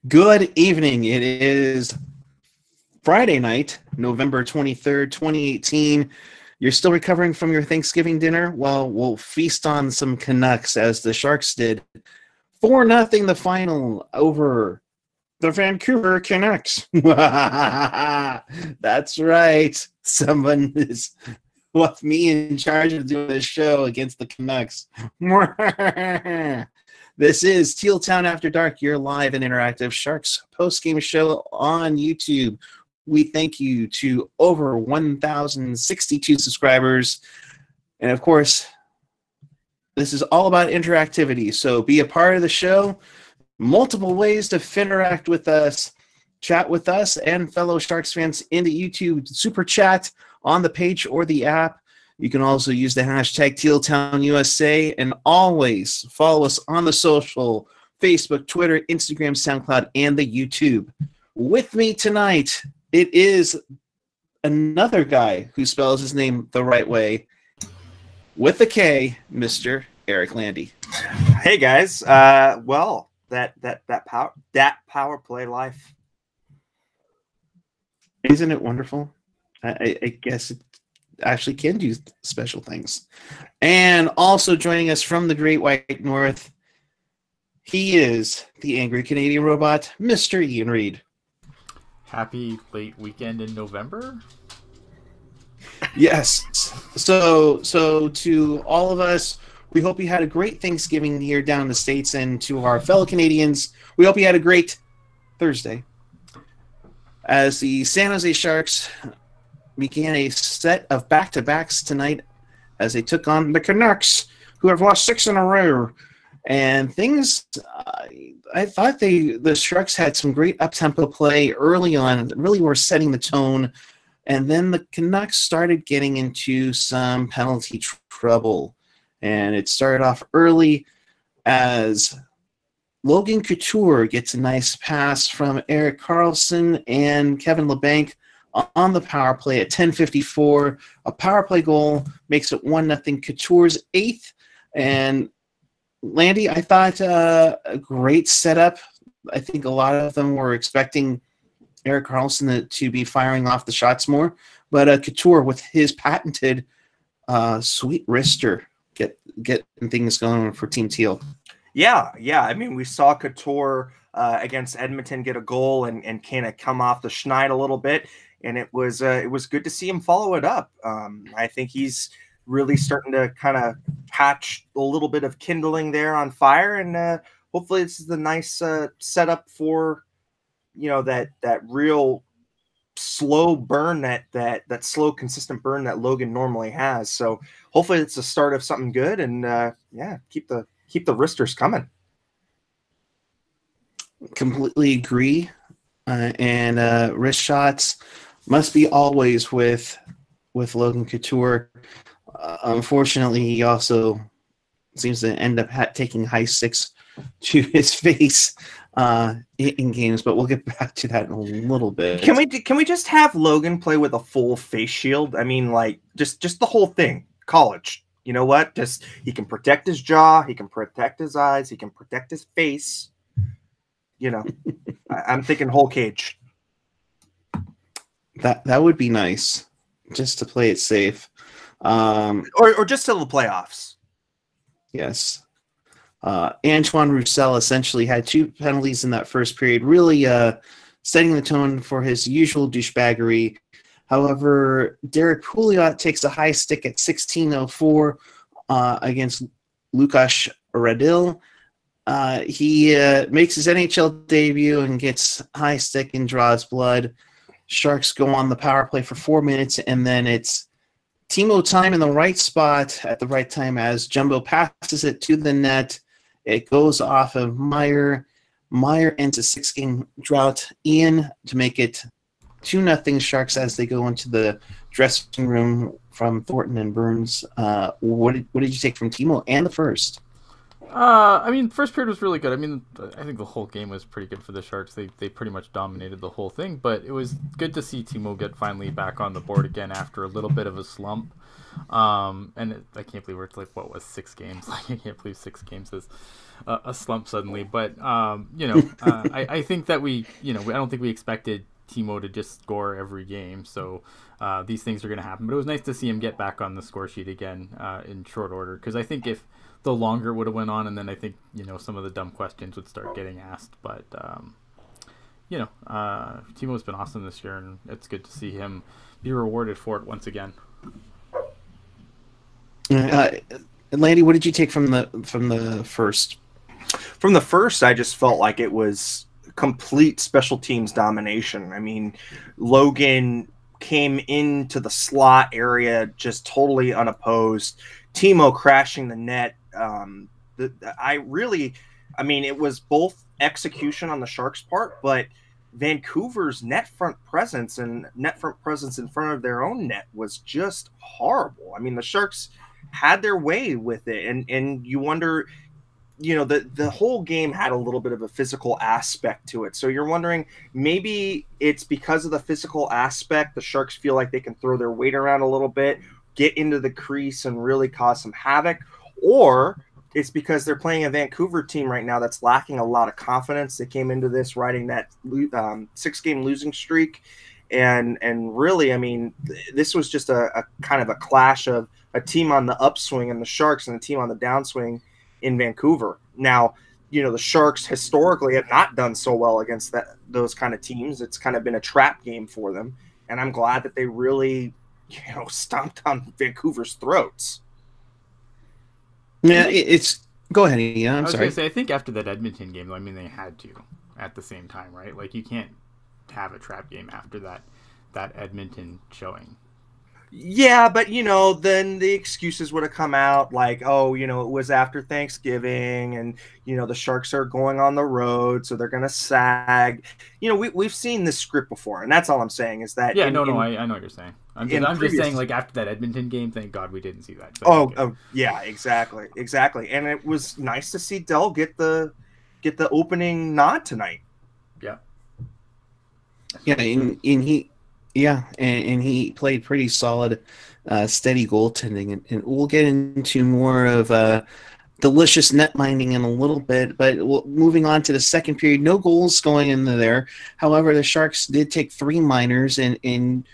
Good evening. It is Friday night, November 23rd, 2018. You're still recovering from your Thanksgiving dinner? Well, we'll feast on some Canucks as the Sharks did 4-0 the final over the Vancouver Canucks. That's right. Someone is with me in charge of doing this show against the Canucks. This is Teal Town After Dark, your live and interactive Sharks post-game show on YouTube. We thank you to over 1,062 subscribers. And of course, this is all about interactivity. So be a part of the show. Multiple ways to interact with us, chat with us and fellow Sharks fans in the YouTube Super Chat on the page or the app. You can also use the hashtag TealTownUSA and always follow us on the social, Facebook, Twitter, Instagram, SoundCloud, and the YouTube. With me tonight, it is another guy who spells his name the right way, with a K, Mr. Eric Landy. Hey guys, that power play life. Isn't it wonderful? I guess it actually can do special things. And also joining us from the Great White North, he is the angry Canadian robot, Mr. Ian Reed. Happy late weekend in November. Yes. So to all of us, we hope you had a great Thanksgiving here down in the States, and to our fellow Canadians, we hope you had a great Thursday. As the San Jose Sharks began a set of back-to-backs tonight as they took on the Canucks, who have lost 6 in a row. And things, I thought the Sharks had some great up-tempo play early on, really were setting the tone. And then the Canucks started getting into some penalty trouble. And it started off early as Logan Couture gets a nice pass from Erik Karlsson and Kevin Labanc on the power play at 10:54. A power play goal makes it 1-0 Couture's 8th. And Landy, I thought a great setup. I think a lot of them were expecting Erik Karlsson to be firing off the shots more. But Couture, with his patented sweet wrister, getting things going for Team Teal. Yeah. I mean, we saw Couture against Edmonton get a goal and kind of come off the schneid a little bit. And it was good to see him follow it up. I think he's really starting to kind of patch a little bit of kindling there on fire, and hopefully this is the nice setup for that real slow burn, that slow consistent burn that Logan normally has. So hopefully it's the start of something good, and keep the wristers coming. Completely agree. And wrist shots must be always with Logan Couture. Unfortunately, he also seems to end up taking high sticks to his face in games, but we'll get back to that in a little bit. Can we just have Logan play with a full face shield? I mean, like just the whole thing. College, you know what? Just he can protect his jaw, he can protect his eyes, he can protect his face. I'm thinking whole cage. That would be nice, just to play it safe. Or just till the playoffs. Yes. Antoine Roussel essentially had 2 penalties in that first period, really setting the tone for his usual douchebaggery. However, Derek Pouliot takes a high stick at 16:04 against Lukas Radil. He makes his NHL debut and gets high stick and draws blood. Sharks go on the power play for 4 minutes, and then it's Timo time in the right spot at the right time as Jumbo passes it to the net. It goes off of Meyer. Meyer ends a 6-game drought. Ian, to make it 2-0 Sharks as they go into the dressing room from Thornton and Burns. What did you take from Timo and the first? I mean, first period was really good. I mean, I think the whole game was pretty good for the Sharks. They pretty much dominated the whole thing, but it was good to see Timo get finally back on the board again after a little bit of a slump. I can't believe it's like, what was 6 games? Like, I can't believe 6 games is a slump suddenly. But I think that I don't think we expected Timo to just score every game. So these things are going to happen. But it was nice to see him get back on the score sheet again in short order, because I think if the longer would have went on, and then I think some of the dumb questions would start getting asked. But Timo's been awesome this year, and it's good to see him be rewarded for it once again. Landy, what did you take from the first? From the first, I just felt like it was complete special teams domination. I mean, Logan came into the slot area just totally unopposed. Timo crashing the net. It was both execution on the Sharks' part, but Vancouver's net front presence in front of their own net was just horrible. I mean, the Sharks had their way with it, and you wonder, the whole game had a little bit of a physical aspect to it. So you're wondering, maybe it's because of the physical aspect, the Sharks feel like they can throw their weight around a little bit, get into the crease and really cause some havoc, or it's because they're playing a Vancouver team right now that's lacking a lot of confidence. They came into this riding that 6-game losing streak, and really, I mean, this was just a kind of a clash of a team on the upswing and the Sharks, and a team on the downswing in Vancouver. Now, the Sharks historically have not done so well against those kind of teams. It's kind of been a trap game for them, and I'm glad that they really stomped on Vancouver's throats. Yeah, go ahead. Yeah, I'm sorry. I was going to say, I think after that Edmonton game, I mean, they had to at the same time, right? Like, you can't have a trap game after that Edmonton showing. Yeah, but then the excuses would have come out like, it was after Thanksgiving, and the Sharks are going on the road, so they're gonna sag. We've seen this script before, and that's all I'm saying is that. Yeah, I know what you're saying. I'm just saying, like, after that Edmonton game, thank God we didn't see that. Yeah, exactly, and it was nice to see Dell get the opening nod tonight. Yeah. Yeah, and he played pretty solid, steady goaltending, and we'll get into more of delicious net minding in a little bit. But moving on to the second period, no goals going into there. However, the Sharks did take 3 minors, and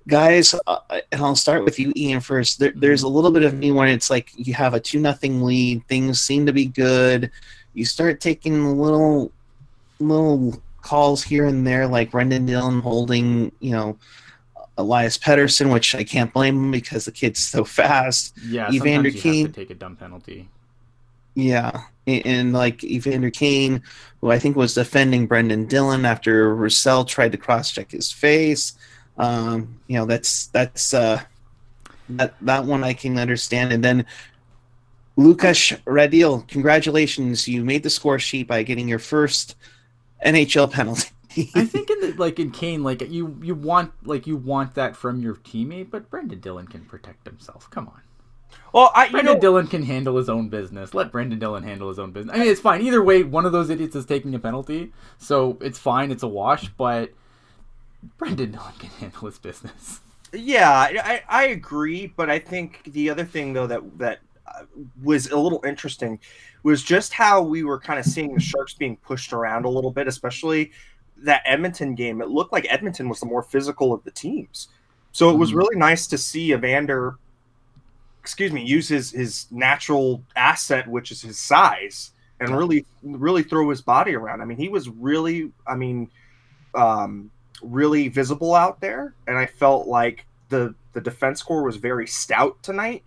guys, and I'll start with you, Ian, first. There's a little bit of me when it's like you have a 2-0 lead, things seem to be good. You start taking little calls here and there, like Brendan Dillon holding, Elias Pettersson, which I can't blame him because the kid's so fast. Yeah, Evander sometimes you Kane have to take a dumb penalty. Yeah, and like Evander Kane, who I think was defending Brendan Dillon after Roussel tried to cross-check his face. That's that one I can understand. And then Lukas Radil, congratulations, you made the score sheet by getting your first NHL penalty. I think in Kane, you want that from your teammate, but Brendan Dillon can protect himself. Come on. Well, Brendan Dillon can handle his own business. Let Brendan Dillon handle his own business. I mean, it's fine. Either way, one of those idiots is taking a penalty, so it's fine. It's a wash, but Brendan Dillon can handle his business. Yeah, I agree, but I think the other thing, though, that was a little interesting was just how we were kind of seeing the Sharks being pushed around a little bit, especially that Edmonton game. It looked like Edmonton was the more physical of the teams. So it was really nice to see Evander use his natural asset, which is his size, and really throw his body around. I mean, he was really visible out there, and I felt like the defense core was very stout tonight.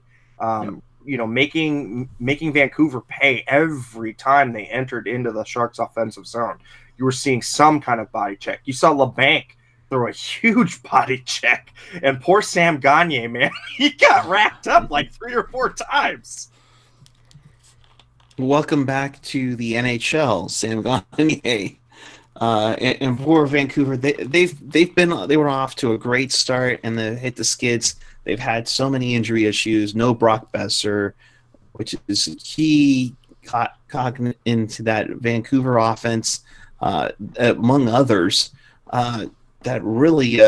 Making Vancouver pay every time they entered into the Sharks' offensive zone. You were seeing some kind of body check. You saw LeBanc throw a huge body check, and poor Sam Gagner, man, he got racked up like 3 or 4 times. Welcome back to the NHL, Sam Gagner. And poor Vancouver, they were off to a great start, and they hit the skids. They've had so many injury issues. No Brock Besser, which is key cog into that Vancouver offense, among others, that really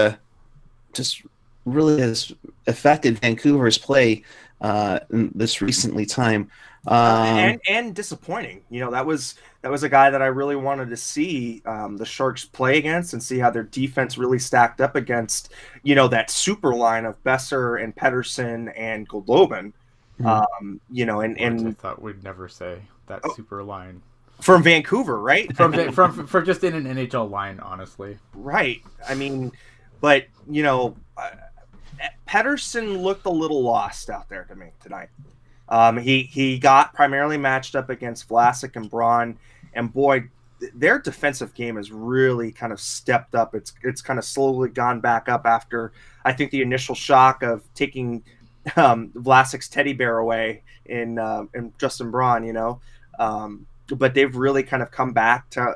just really has affected Vancouver's play in this recently time. And disappointing. That was a guy that I really wanted to see the Sharks play against and see how their defense really stacked up against, that super line of Besser and Pettersson and Goldobin. I thought we'd never say that super line from Vancouver, right? from just in an NHL line, honestly. Right. I mean, but Pettersson looked a little lost out there to me tonight. He got primarily matched up against Vlasic and Braun, and boy, their defensive game has really kind of stepped up. It's kind of slowly gone back up after, I think, the initial shock of taking Vlasic's teddy bear away in Justin Braun, but they've really kind of come back to,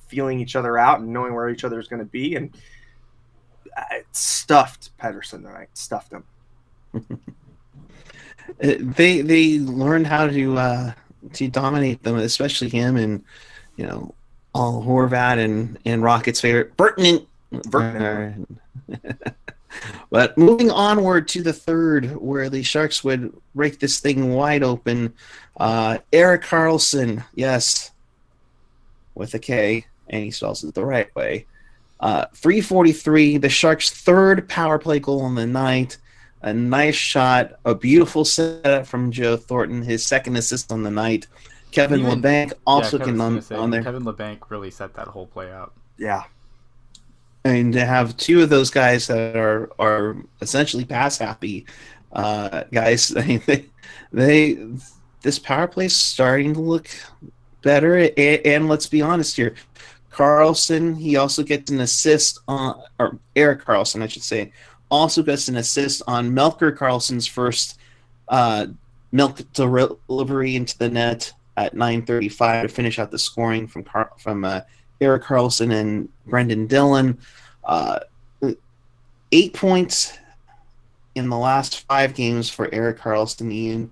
feeling each other out and knowing where each other is going to be, and stuffed Pettersson tonight, stuffed him. They learned how to dominate them, especially him and all Horvat and Rocket's favorite Burton. But moving onward to the third, where the Sharks would break this thing wide open, Erik Karlsson, yes, with a K, and he spells it the right way. 343, the Sharks' third power play goal on the night. A nice shot, a beautiful setup from Joe Thornton, his second assist on the night. Kevin Labanc also came on there. Kevin Labanc really set that whole play up. Yeah. And to have two of those guys that are essentially pass happy guys, I mean, this power play is starting to look better. And let's be honest here, Karlsson, he also gets an assist on, or Erik Karlsson, I should say, also gets an assist on Melker Karlsson's first milk delivery into the net at 9:35 to finish out the scoring from Erik Karlsson and Brendan Dillon. 8 points in the last 5 games for Erik Karlsson, Ian.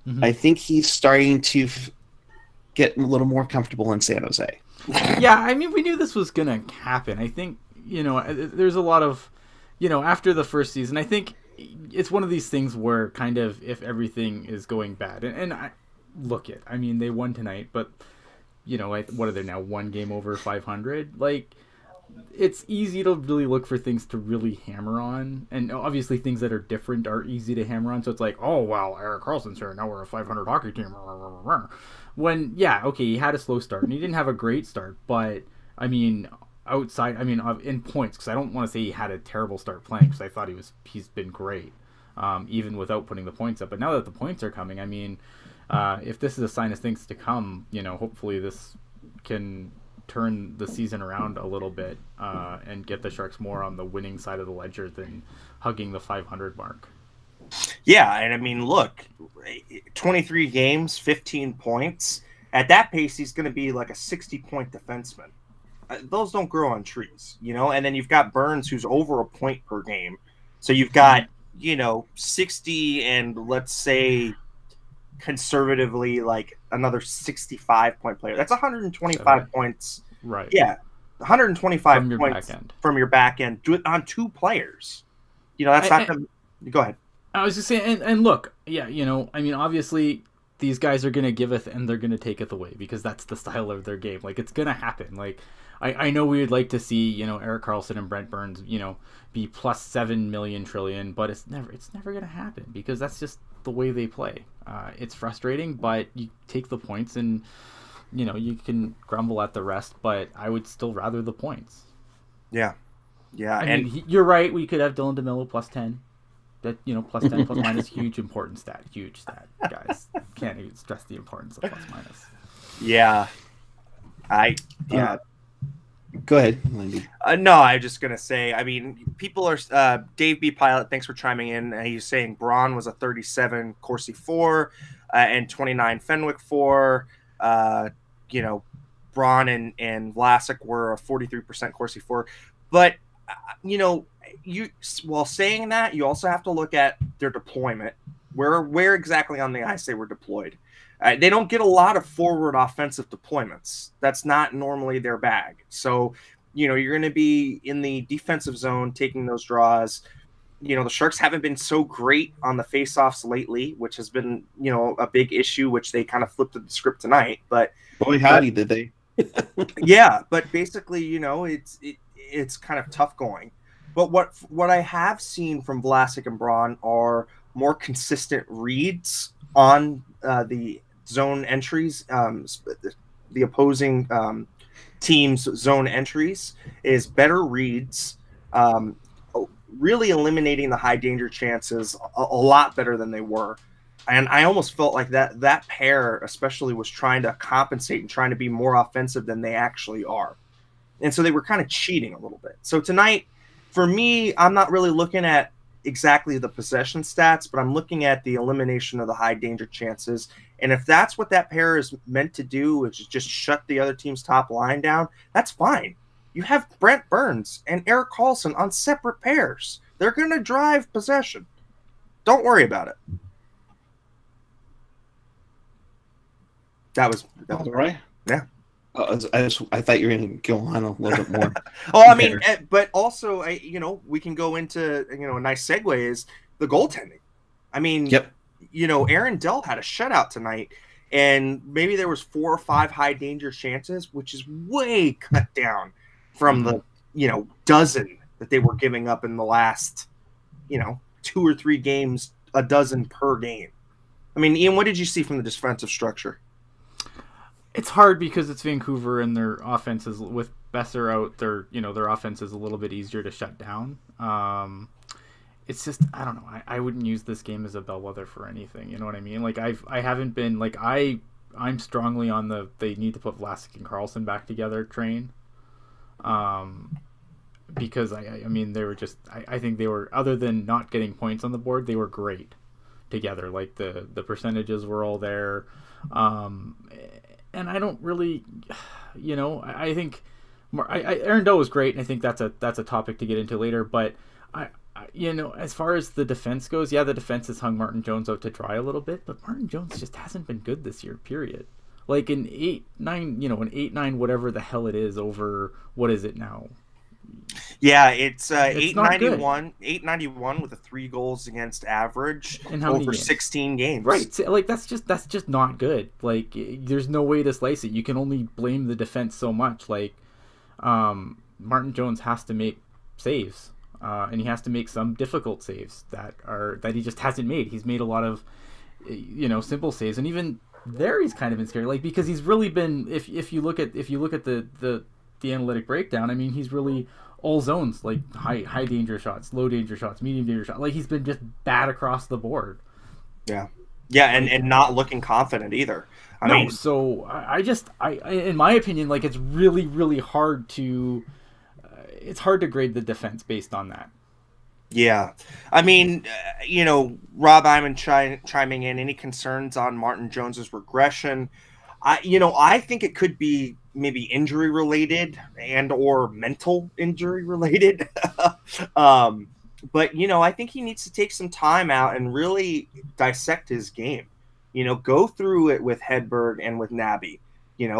Mm-hmm. I think he's starting to get a little more comfortable in San Jose. Yeah, I mean, we knew this was going to happen. I think, there's a lot of, after the first season, I think it's one of these things where kind of if everything is going bad, and I mean, they won tonight, but, what are they now, 1 game over 500? Like, it's easy to really look for things to really hammer on, and obviously things that are different are easy to hammer on, so it's like, oh, well, Erik Karlsson's here, now we're a 500 hockey team. When, yeah, okay, he had a slow start, and he didn't have a great start, but, I mean, in points, because I don't want to say he had a terrible start playing, because I thought he's been great, even without putting the points up. But now that the points are coming, I mean, if this is a sign of things to come, hopefully this can turn the season around a little bit and get the Sharks more on the winning side of the ledger than hugging the 500 mark. Yeah, and I mean, look, 23 games, 15 points. At that pace, he's going to be like a 60-point defenseman. Those don't grow on trees, And then you've got Burns, who's over a point per game. So you've got, 60 and let's say conservatively like another 65-point player. That's 125 points. Right. Yeah, 125 points from your back end. Do it on 2 players. That's not going to... Go ahead. I was just saying, and look, yeah, I mean, obviously these guys are going to giveth and they're going to taketh away because that's the style of their game. Like, it's going to happen. Like, I know we would like to see, Erik Karlsson and Brent Burns, be plus 7 million trillion, but it's never going to happen because that's just the way they play. It's frustrating, but you take the points and, you can grumble at the rest, but I would still rather the points. Yeah. Yeah. I mean, you're right. We could have Dylan DeMello plus 10. That, plus 10, plus minus, huge important stat. Huge stat, guys. Can't even stress the importance of plus minus. Yeah. Go ahead, Lindy. No, I'm just going to say, I mean, people are... Dave B. Pilot, thanks for chiming in. He's saying Braun was a 37, Corsi 4, and 29, Fenwick 4. Braun and Vlasic were a 43% Corsi 4. But, while saying that, you also have to look at their deployment. Where exactly on the ice they were deployed. They don't get a lot of forward offensive deployments. That's not normally their bag. So, you're going to be in the defensive zone taking those draws. The Sharks haven't been so great on the faceoffs lately, which has been, a big issue, which they kind of flipped the script tonight. But boy, howdy, did they? Yeah, but basically, it's kind of tough going. But what I have seen from Vlasic and Braun are more consistent reads on the zone entries, the opposing team's zone entries is better reads, really eliminating the high danger chances a lot better than they were. And I almost felt like that pair especially was trying to compensate and trying to be more offensive than they actually are. And so they were kind of cheating a little bit. So tonight, for me, I'm not really looking at exactly the possession stats, but I'm looking at the elimination of the high danger chances. And if that's what that pair is meant to do, which is just shut the other team's top line down, that's fine. You have Brent Burns and Erik Karlsson on separate pairs. They're going to drive possession. Don't worry about it. That was all right. Yeah. I thought you were going to go on a little bit more. I mean, but also, we can go into, a nice segue is the goaltending. I mean, yep. Aaron Dell had a shutout tonight, and maybe there was 4 or 5 high danger chances, which is way cut down from the, dozen that they were giving up in the last, 2 or 3 games, a dozen per game. I mean, Ian, what did you see from the defensive structure? It's hard because it's Vancouver and their offense is, with Besser out, their offense is a little bit easier to shut down. It's just, I don't know. I wouldn't use this game as a bellwether for anything. You know what I mean? Like I haven't been like I'm strongly on they need to put Vlasic and Karlsson back together train. Because I mean they were just I think they were, other than not getting points on the board, they were great together. Like the percentages were all there. And I don't really, I think Aaron Doe was great, and I think that's a topic to get into later. But as far as the defense goes, the defense has hung Martin Jones out to dry a little bit, but Martin Jones just hasn't been good this year. Period. Like an 8-9, an 8-9, whatever the hell it is, over what is it now? Yeah, it's 891 with a 3 goals against average over 16 games. Right. Like that's just not good. Like there's no way to slice it. You can only blame the defense so much. Like Martin Jones has to make saves. And he has to make some difficult saves that he just hasn't made. He's made a lot of simple saves, and even there he's kind of been scary. Like because he's really been, if you look at the analytic breakdown, I mean he's really all zones, like high danger shots, low danger shots, medium danger shots. Like he's been just bad across the board. Yeah, and not looking confident either. I mean, so I in my opinion, like it's really, really hard to grade the defense based on that. Yeah, I mean, Rob Iman chiming in. Any concerns on Martin Jones's regression? I think it could be maybe injury related and or mental injury related. But I think he needs to take some time out and really dissect his game. Go through it with Hedberg and with Nabby.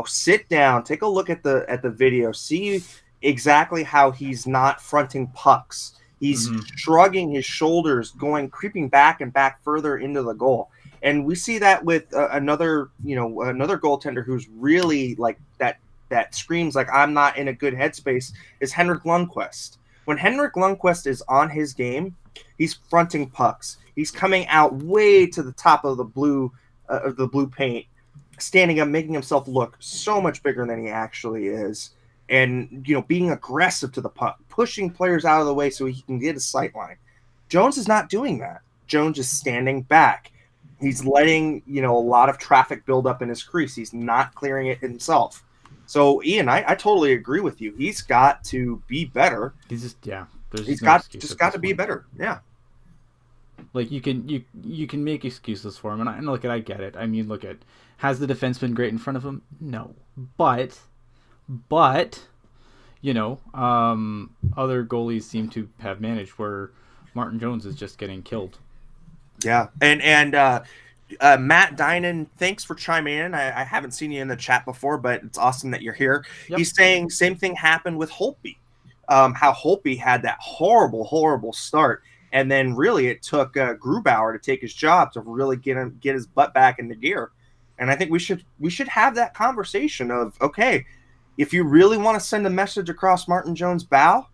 Sit down, take a look at the video, see exactly how he's not fronting pucks. He's shrugging his shoulders, creeping back and back further into the goal. And we see that with another goaltender who's really like that screams like I'm not in a good headspace is Henrik Lundqvist. When Henrik Lundqvist is on his game, he's fronting pucks. He's coming out way to the top of the blue paint, standing up, making himself look so much bigger than he actually is, and being aggressive to the puck, pushing players out of the way so he can get a sight line. Jones is not doing that. Jones is standing back. He's letting a lot of traffic build up in his crease. He's not clearing it himself. So Ian, I totally agree with you. He's got to be better. He's got to be better. Yeah. Like you can make excuses for him, and I get it. I mean, has the defense been great in front of him? No, but other goalies seem to have managed where Martin Jones is just getting killed. Yeah, and Matt Dinan, thanks for chiming in. I haven't seen you in the chat before, but it's awesome that you're here. Yep. He's saying same thing happened with Holtby. How Holtby had that horrible start, and then really it took Grubauer to take his job to really get his butt back into gear. And I think we should have that conversation of, okay, if you really want to send a message across Martin Jones' bow,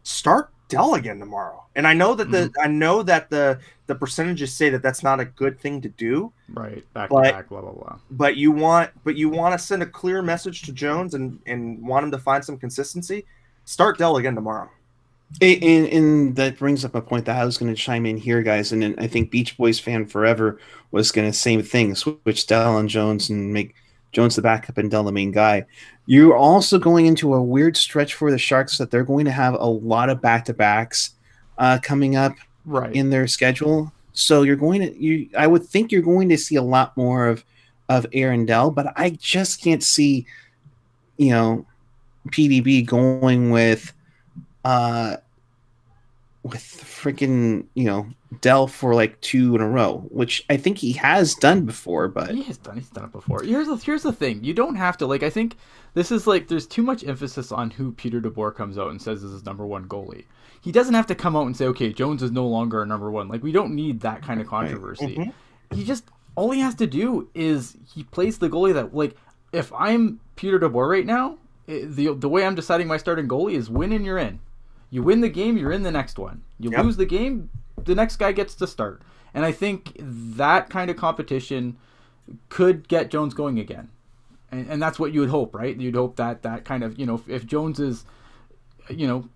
start Dell again tomorrow. And I know that the percentages say that that's not a good thing to do. Right, back to back, blah blah blah. But you want to send a clear message to Jones and want him to find some consistency. Start Dell again tomorrow. And that brings up a point that I was going to chime in here, guys. And I think Beach Boys fan forever was going to say things, switch Dell and Jones and make Jones the backup and Dell the main guy. You're also going into a weird stretch for the Sharks that they're going to have a lot of back-to-backs coming up in their schedule. So I would think you're going to see a lot more of Aaron Dell, but I just can't see, PDB going with freaking Dell for like 2 in a row, which I think he has done before. But he's done it before. Here's the thing: you don't have to I think this is there's too much emphasis on who Peter DeBoer comes out and says is his number one goalie. He doesn't have to come out and say, okay, Jones is no longer a number one. We don't need that kind of controversy. Right. Mm-hmm. All he has to do is he plays the goalie that if I'm Peter DeBoer right now, the way I'm deciding my starting goalie is win and you're in. You win the game, you're in the next one. You lose the game, the next guy gets to start. And I think that kind of competition could get Jones going again. And that's what you would hope, right? You'd hope that kind of, if Jones's,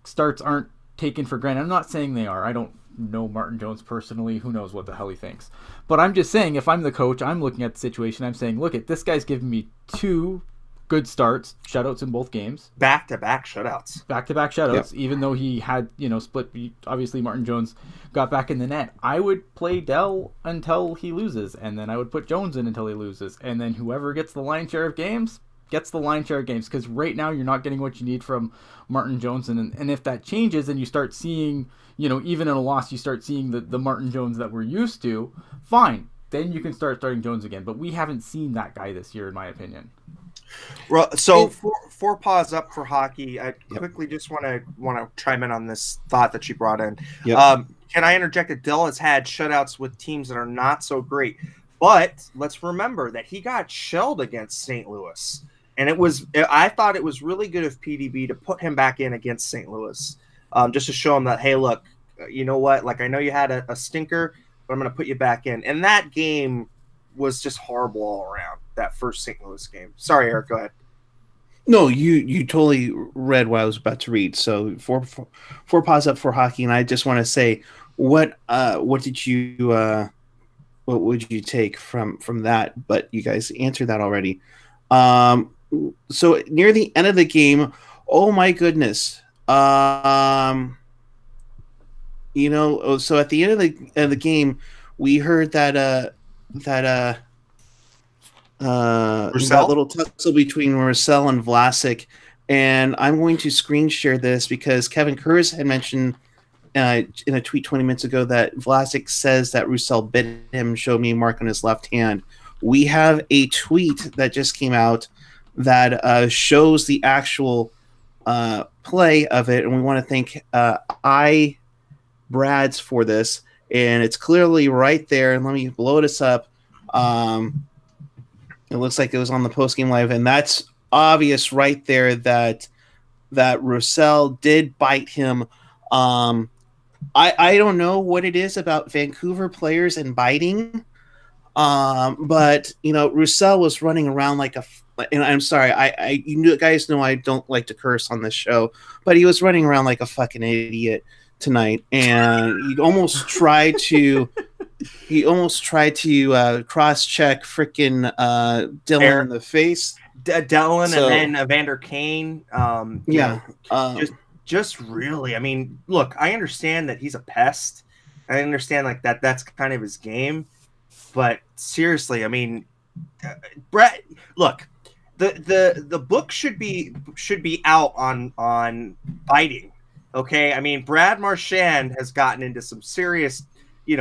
starts aren't taken for granted. I'm not saying they are. I don't know Martin Jones personally. Who knows what the hell he thinks. But I'm just saying, if I'm the coach, I'm looking at the situation. I'm saying, look, this guy's giving me 2 good starts, shutouts in both games. Back-to-back shutouts. Back-to-back shutouts, even though he had, split. Obviously, Martin Jones got back in the net. I would play Dell until he loses, and then I would put Jones in until he loses. And then whoever gets the lion's share of games gets the lion's share of games, because right now you're not getting what you need from Martin Jones. And if that changes and you start seeing, even in a loss, you start seeing the Martin Jones that we're used to, fine. Then you can start starting Jones again. But we haven't seen that guy this year, in my opinion. Well, so four paws up for hockey. I quickly just want to chime in on this thought that you brought in. Yep. Can I interject that Dell has had shutouts with teams that are not so great, but let's remember that he got shelled against St. Louis, and I thought it was really good of PDB to put him back in against St. Louis, just to show him that, hey, look, you know what? I know you had a stinker, but I'm going to put you back in. And that game was just horrible all around. That first St. Louis game. Sorry, Eric, go ahead. No, you totally read what I was about to read. So four paws up for hockey, and I just want to say, what would you take from that? But you guys answered that already. So near the end of the game, oh my goodness, so at the end of the game, we heard that that little tussle between Roussel and Vlasic, and I'm going to screen share this because Kevin Kurz had mentioned in a tweet 20 minutes ago that Vlasic says that Roussel bit him, showed me a mark on his left hand. We have a tweet that just came out that shows the actual play of it, and we want to thank Brads for this, and it's clearly right there. And let me blow this up. It looks like it was on the Postgame Live, and that's obvious right there that Roussel did bite him. I don't know what it is about Vancouver players and biting, but Roussel was running around like and I'm sorry, you guys know I don't like to curse on this show, but he was running around like a fucking idiot tonight, and he almost tried to. He almost tried to cross-check freaking Dylan in the face. Dylan and then Evander Kane. Just really, I mean, look, I understand that he's a pest. I understand that's kind of his game. But seriously, I mean, Brett, look, the book should be out on biting. Okay, I mean, Brad Marchand has gotten into some serious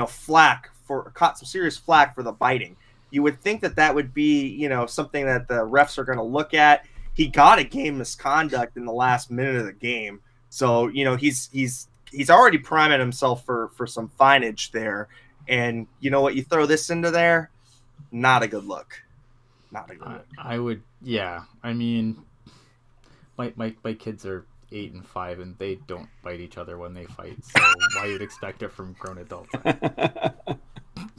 flack caught some serious flack for the biting. You would think that would be, you know, something that the refs are going to look at. He got a game misconduct in the last minute of the game, so you know he's already priming himself for some fineage there. And you know what? You throw this into there, not a good look. Not a good look. I would, yeah. I mean, my kids are 8 and 5, and they don't bite each other when they fight. So why you'd expect it from grown adults? I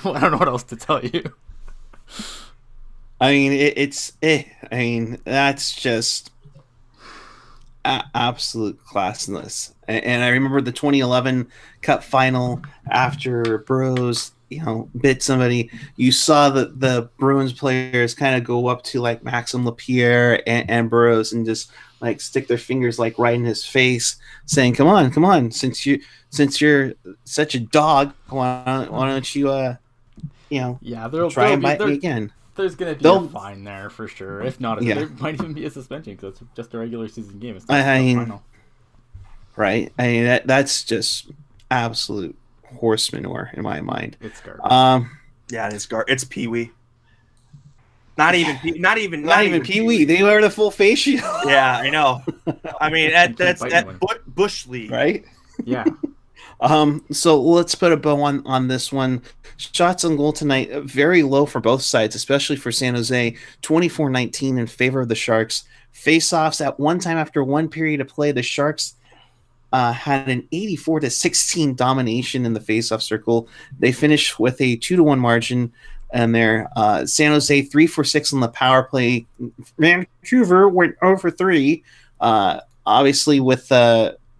don't know what else to tell you. I mean, I mean, that's just absolute classless. And I remember the 2011 Cup final after Burrows, you know, bit somebody. You saw the Bruins players kind of go up to like Maxim Lapierre and Burrows and just like stick their fingers like right in his face, saying, "Come on, since you're such a dog, why don't you yeah, try and bite me again." There's going to be a fine there for sure. If not, there might even be a suspension because it's just a regular season game. It's not a final. Right? I mean, that's just absolute horse manure in my mind. It's garbage. Yeah, it's Pee-wee. Not even Pee-wee. They wear the full face shield. Yeah, I know. I mean, that's Bush League, right? Yeah. So let's put a bow on this one. Shots on goal tonight, very low for both sides, especially for San Jose, 24-19 in favor of the Sharks. Face-offs at one time after one period of play, the Sharks had an 84-16 domination in the face-off circle. They finished with a 2-1 margin, and there San Jose 3-for-6 on the power play. Vancouver went 0-for-3. Obviously, with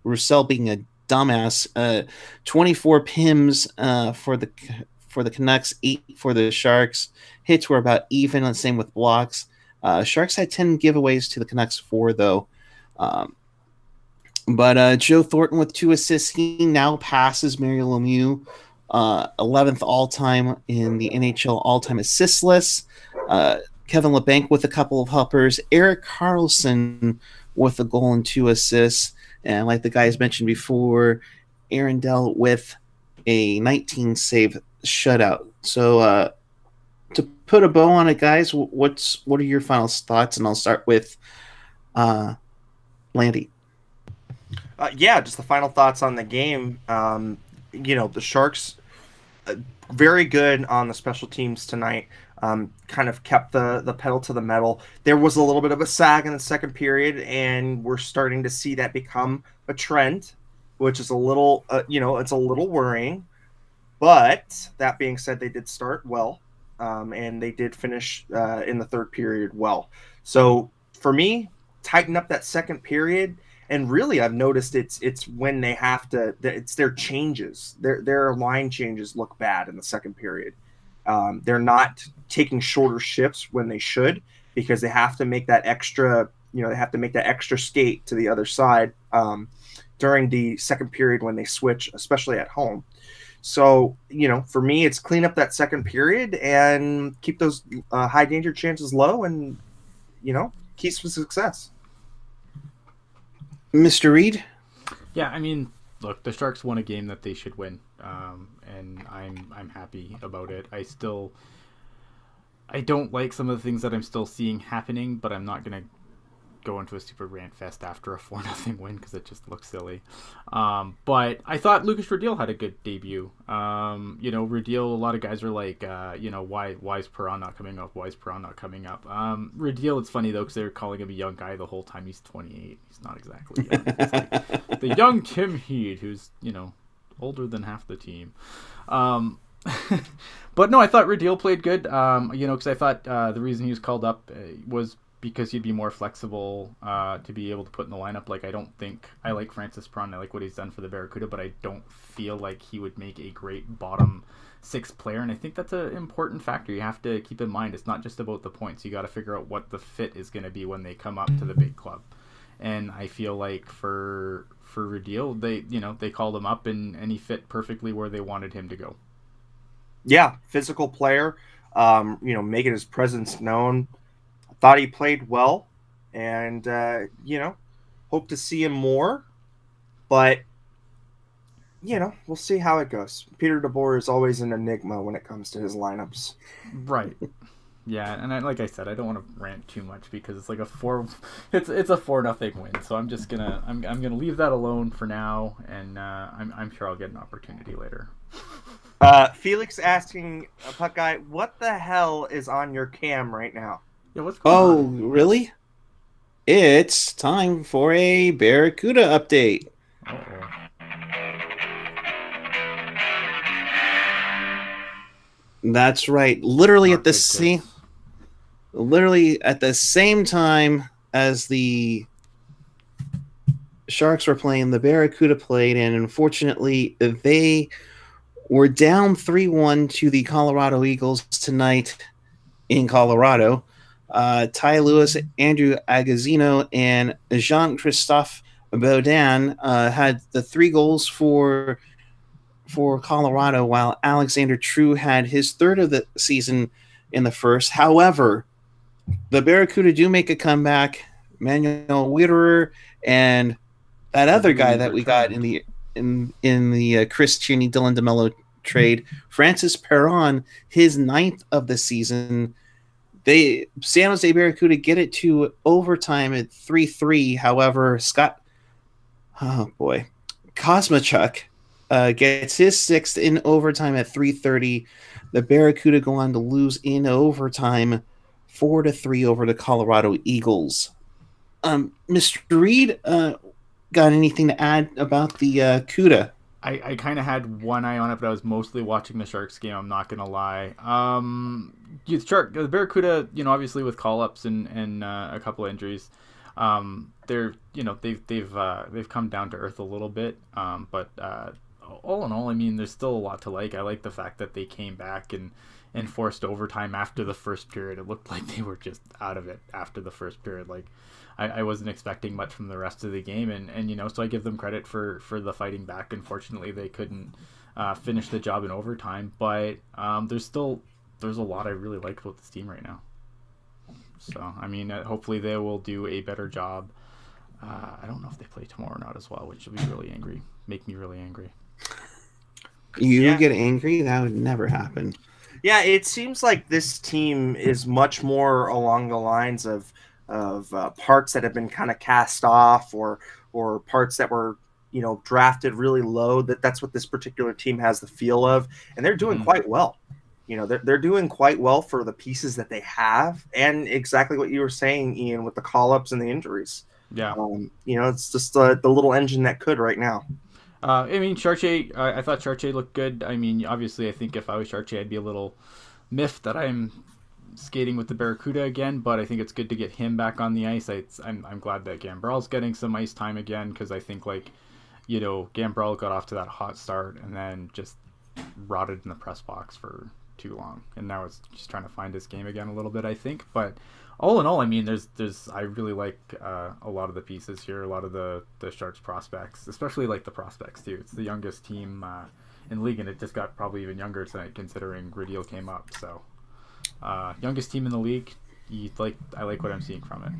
Roussel being a dumbass, 24 PIMs for the Canucks, 8 for the Sharks. Hits were about even, and same with blocks. Sharks had 10 giveaways to the Canucks 4, though. But Joe Thornton with 2 assists. He now passes Mario Lemieux, 11th all-time in the NHL all-time assist list. Kevin Labanc with a couple of helpers. Erik Karlsson with a goal and 2 assists. And like the guys mentioned before, Aaron Dell with a 19-save shutout. So to put a bow on it, guys, what are your final thoughts? And I'll start with Landy. Yeah, just the final thoughts on the game. You know, the Sharks very good on the special teams tonight. Kind of kept the pedal to the metal. There was a little bit of a sag in the second period, and we're starting to see that become a trend, which is a little, it's a little worrying. But that being said, they did start well, and they did finish in the third period well. So for me, tighten up that second period. And really, I've noticed it's when they have to. It's their changes. Their line changes look bad in the second period. They're not taking shorter shifts when they should, because they have to make that extra. They have to make that extra skate to the other side during the second period when they switch, especially at home. So for me, it's clean up that second period and keep those high danger chances low, and keys to success. Mr. Reed? Yeah, I mean, look, the Sharks won a game that they should win, and I'm happy about it. I don't like some of the things that I'm still seeing happening, but I'm not going to go into a super rant fest after a 4-0 win because it just looks silly. But I thought Lucas Radil had a good debut. Radil, a lot of guys are like, why is Perron not coming up? Why is Perron not coming up? Radil, it's funny though, because they're calling him a young guy the whole time. He's 28. He's not exactly young. He's like the young Tim Heed, who's, older than half the team. But no, I thought Radil played good, because I thought the reason he was called up was because he'd be more flexible to be able to put in the lineup. Like, I don't think I like Francis Perron. I like what he's done for the Barracuda, but I don't feel like he would make a great bottom 6 player. And I think that's an important factor. You have to keep in mind, it's not just about the points. You got to figure out what the fit is going to be when they come up to the big club. And I feel like for Radil, they called him up and he fit perfectly where they wanted him to go. Yeah, physical player, making his presence known. Thought he played well, and hope to see him more. But we'll see how it goes. Peter DeBoer is always an enigma when it comes to his lineups. Right. Yeah, and like I said, I don't want to rant too much because it's like a 4-0 win. So I'm just gonna I'm gonna leave that alone for now, and I'm sure I'll get an opportunity later. Felix asking Puck Guy, what the hell is on your cam right now? Yeah, what's going on? Oh, really? It's time for a Barracuda update. Uh-oh. That's right. Literally Not at the good same, tips. literally at the same time as the Sharks were playing, the Barracuda played, and unfortunately, they were down 3-1 to the Colorado Eagles tonight in Colorado. Ty Lewis, Andrew Agazzino, and Jean-Christophe Baudin had the 3 goals for Colorado, while Alexander True had his 3rd of the season in the first. However, the Barracuda do make a comeback. Manuel Witterer and that other guy that we got in the Chris Cheney, Dylan DeMello trade, Francis Perron, his 9th of the season. San Jose Barracuda get it to overtime at 3-3. However, Kosmachuk gets his 6th in overtime at 3:30. The Barracuda go on to lose in overtime 4-3 over the Colorado Eagles. Mr. Reed, got anything to add about the CUDA? I kind of had one eye on it, but I was mostly watching the Sharks game. I'm not gonna lie. The Barracuda, obviously with call-ups and a couple of injuries, they've come down to earth a little bit. But all in all, I mean, there's still a lot to like. I like the fact that they came back and forced overtime after the first period. It looked like they were just out of it after the first period. Like, I wasn't expecting much from the rest of the game, and so I give them credit for the fighting back. Unfortunately, they couldn't finish the job in overtime, but there's a lot I really like about this team right now. So, I mean, hopefully they will do a better job. I don't know if they play tomorrow or not as well, which will be make me really angry. You get angry? That would never happen. Yeah, it seems like this team is much more along the lines of parts that have been kind of cast off, or parts that were drafted really low. That's what this particular team has the feel of, and they're doing quite well. They're doing quite well for the pieces that they have, and exactly what you were saying, Ian, with the call-ups and the injuries. Yeah, it's just the little engine that could right now. I mean, Chartier, I thought Chartier looked good. I mean, obviously, I think if I was Chartier, I'd be a little miffed that I'm skating with the Barracuda again, but I think it's good to get him back on the ice. I'm glad that Gambrell's getting some ice time again, because I think, Gambrell got off to that hot start and then just rotted in the press box for too long, and now it's just trying to find his game again a little bit, I think. But all in all, I mean, I really like a lot of the pieces here, a lot of the Sharks prospects, especially like the prospects too. It's the youngest team in the league, and it just got probably even younger tonight considering Grideel came up. So youngest team in the league. I like what I'm seeing from it.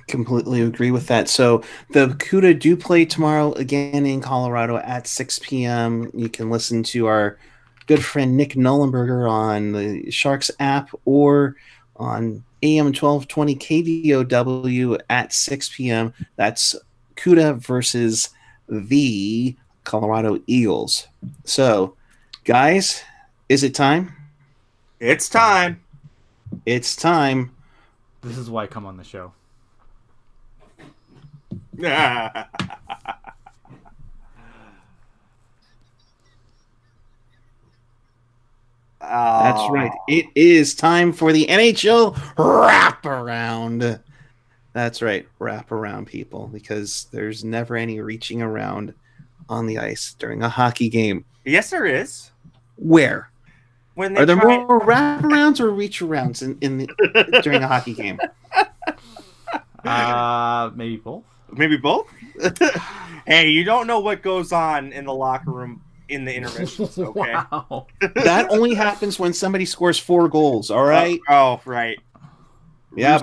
Completely agree with that. So the CUDA do play tomorrow again in Colorado at 6 p.m. You can listen to our good friend Nick Nullenberger on the Sharks app or on AM 1220 KDOW at 6 p.m. That's CUDA versus the Colorado Eagles. So, guys, is it time? It's time. It's time. This is why I come on the show. That's right. It is time for the NHL wraparound. That's right. Wraparound, people, because there's never any reaching around on the ice during a hockey game. Yes, there is. Where? Are there more wraparounds or reach arounds during a hockey game? Maybe both. Maybe both? Hey, you don't know what goes on in the locker room in the intermissions, okay? Wow. That only happens when somebody scores 4 goals, all right? Oh, right. Yeah,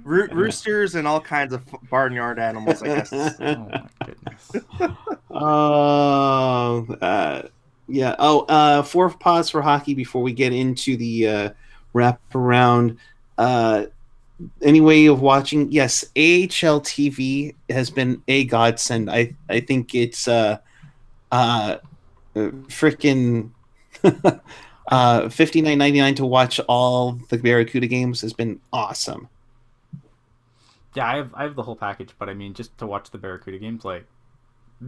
roosters and all kinds of barnyard animals, I guess. Oh, my goodness. Yeah. Oh, four pause for hockey before we get into the wrap around. Any way of watching? Yes, AHL TV has been a godsend. I think it's freaking $59.99 to watch all the Barracuda games has been awesome. Yeah, I have the whole package, but I mean, just to watch the Barracuda games, like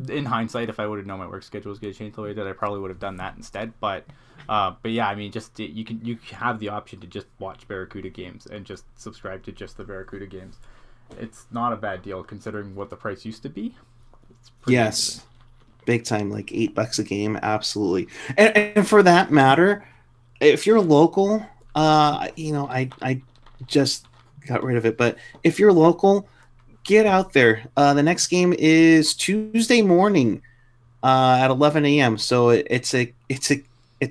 in hindsight, if I would have known my work schedule was going to change the way that, I probably would have done that instead. But yeah, I mean, just you have the option to just watch Barracuda games and just subscribe to just the Barracuda games. It's not a bad deal considering what the price used to be. It's pretty Yes. amazing. Big time, like $8 a game, absolutely. And for that matter, if you're local, I just got rid of it, but if you're local, get out there. The next game is Tuesday morning at 11 a.m. So it's a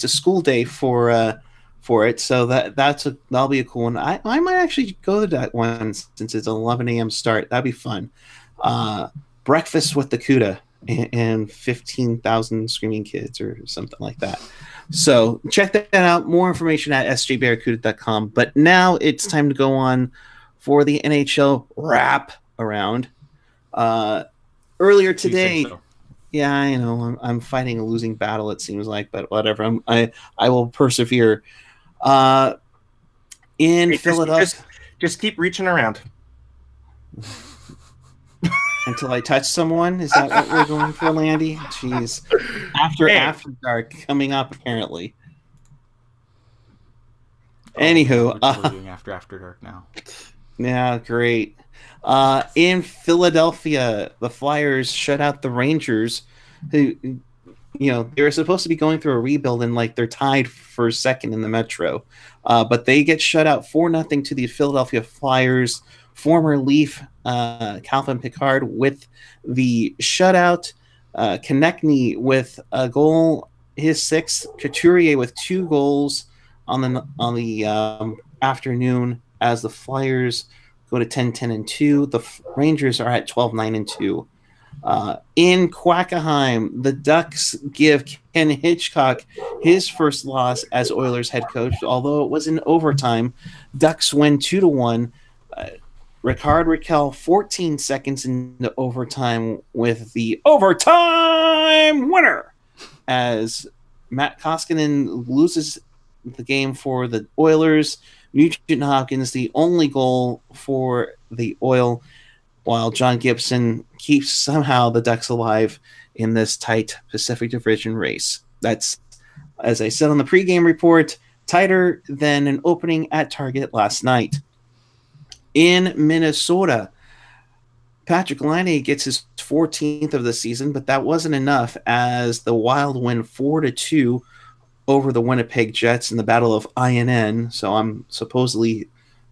school day for it. So that'll be a cool one. I might actually go to that one since it's an 11 a.m. start. That'd be fun. Breakfast with the CUDA and 15,000 screaming kids or something like that. So check that out. More information at sjbarracuda.com. But now it's time to go on for the NHL wrap around. Earlier today, yeah, I know I'm fighting a losing battle. It seems like, but whatever. I will persevere. In Philadelphia, just keep reaching around until I touch someone. Is that what we're going for, Landy? Jeez. After dark coming up apparently. Anywho, we're doing after dark now. Yeah, great. In Philadelphia, the Flyers shut out the Rangers, who, they were supposed to be going through a rebuild and they're tied for second in the Metro, but they get shut out 4-0 to the Philadelphia Flyers. Former Leaf Calvin Pickard with the shutout. Konechny with a goal, his sixth. Couturier with 2 goals on the afternoon as the Flyers go to 10-10-2. The Rangers are at 12-9-2. In Quackenheim, the Ducks give Ken Hitchcock his first loss as Oilers head coach, although it was in overtime. Ducks win 2-1. Ricard Raquel 14 seconds into overtime with the overtime winner as Matt Koskinen loses the game for the Oilers. Nugent Hopkins the only goal for the Oil, while John Gibson keeps somehow the Ducks alive in this tight Pacific Division race. That's, as I said on the pregame report, tighter than an opening at Target last night. In Minnesota, Patrick Laine gets his 14th of the season, but that wasn't enough as the Wild win 4-2 over the Winnipeg Jets in the Battle of INN. So I'm supposedly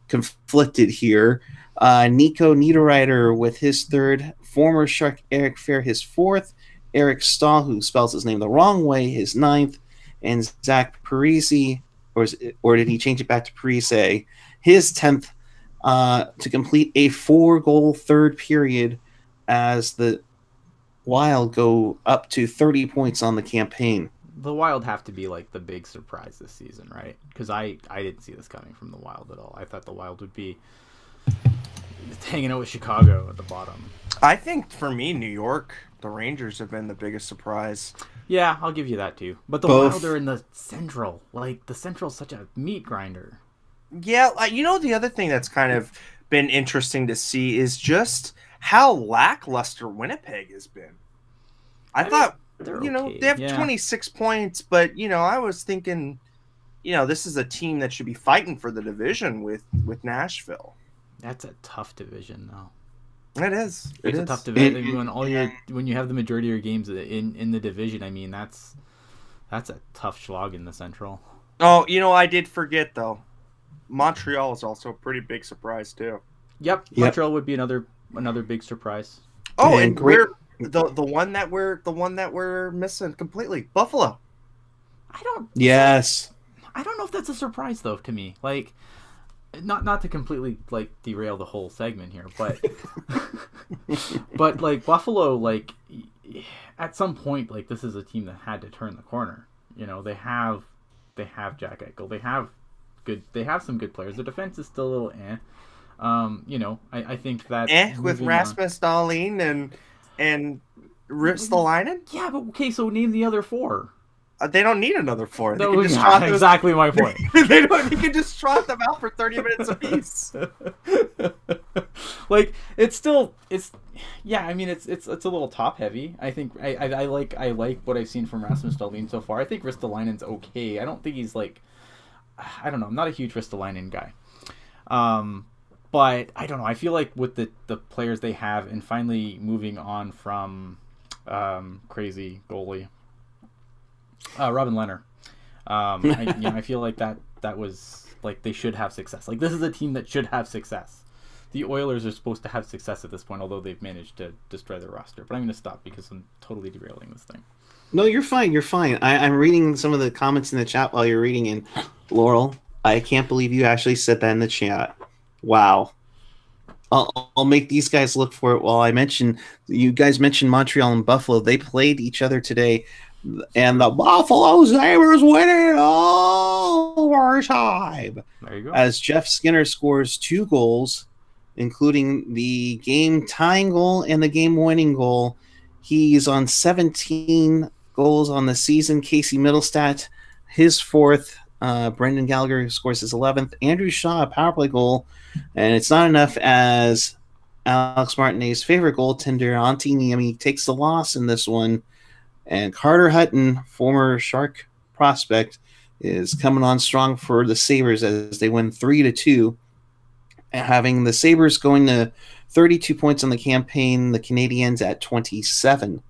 conflicted here. Nico Niederreiter with his 3rd. Former Shark Eric Fair his 4th. Eric Stahl, who spells his name the wrong way, his 9th. And Zach Parise, or did he change it back to Parise, his 10th. To complete a 4-goal third period as the Wild go up to 30 points on the campaign. The Wild have to be the big surprise this season, right? Because I didn't see this coming from the Wild at all. I thought the Wild would be hanging out with Chicago at the bottom. I think for me, New York, the Rangers have been the biggest surprise. Yeah, I'll give you that too. But the Wild are in the Central. The Central's such a meat grinder. Yeah, the other thing that's kind of been interesting to see is just how lackluster Winnipeg has been. I thought, okay. they have 26 points, but, I was thinking, this is a team that should be fighting for the division with Nashville. That's a tough division, though. It is. It's a tough division. When you have the majority of your games in the division, I mean, that's a tough slog in the Central. Oh, I did forget, though. Montreal is also a pretty big surprise too. Yep. Montreal would be another big surprise. Oh, and we're the one that we're missing completely. Buffalo. I don't know if that's a surprise though to me. Not to completely derail the whole segment here, but but Buffalo at some point, like, this is a team that had to turn the corner. They have Jack Eichel. They have some good players. The defense is still a little I think that with Rasmus Dahlin and Ristolainen. Yeah, but okay, so name the other four. They don't need another four. They No, can just exactly my point. They don't. You can just trot them out for 30 minutes apiece. Like, it's yeah. I mean, it's a little top heavy. I think I like what I've seen from Rasmus Dahlin so far. I think Ristolainen's okay. I don't think he's like, I don't know. I'm not a huge Ristolainen guy. But I don't know. I feel like with the players they have, and finally moving on from crazy goalie Robin Lehner. I feel like that was like they should have success. Like, this is a team that should have success. The Oilers are supposed to have success at this point, although they've managed to destroy their roster. But I'm going to stop because I'm totally derailing this thing. No, you're fine. You're fine. I'm reading some of the comments in the chat while you're reading, and Laurel, I can't believe you actually said that in the chat. Wow. I'll make these guys look for it while you guys mentioned Montreal and Buffalo. They played each other today, and the Buffalo Sabres win it overtime. There you go. As Jeff Skinner scores 2 goals, including the game-tying goal and the game-winning goal. He's on 17 goals on the season. Casey Middlestat, his 4th. Brendan Gallagher scores his 11th. Andrew Shaw, a power play goal. And it's not enough, as Alex Martinez's favorite goaltender, Antti Niemi, takes the loss in this one. And Carter Hutton, former Shark prospect, is coming on strong for the Sabres as they win 3-2. Having the Sabres going to 32 points on the campaign, the Canadiens at 27.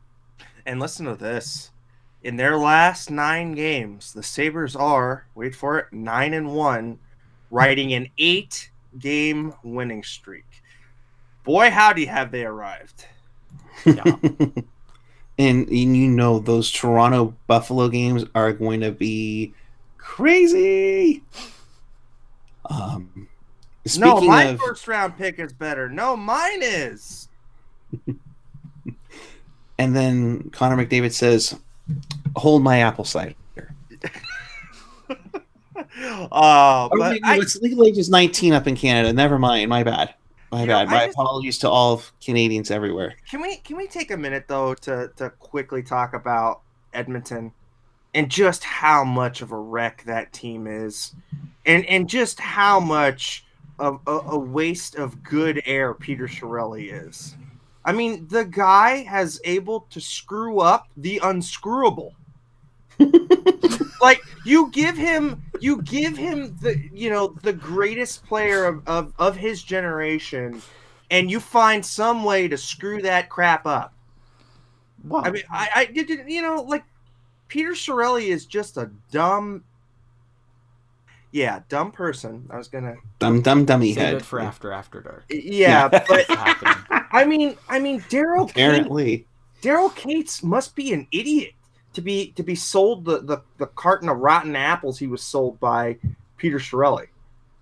And listen to this. In their last 9 games, the Sabres are, wait for it, 9-1, riding an 8-game winning streak. Boy, howdy have they arrived. Yeah. And those Toronto Buffalo games are going to be crazy. No, my first round pick is better. No, mine is. And then Connor McDavid says, "Hold my apple cider." It's legal age is 19 up in Canada. Never mind. My bad. My apologies to all of Canadians everywhere. Can we take a minute though to quickly talk about Edmonton and just how much of a wreck that team is, and just how much of a waste of good air Peter Chiarelli is. I mean, the guy has able to screw up the unscrewable. Like, you give him the greatest player of his generation, and you find some way to screw that crap up. Wow. I mean, I did, like, Peter Chiarelli is just a dumb person. I was gonna dummy save head it for after dark. Yeah, but I mean, Daryl Cates must be an idiot to be sold the carton of rotten apples he was sold by Peter Chiarelli.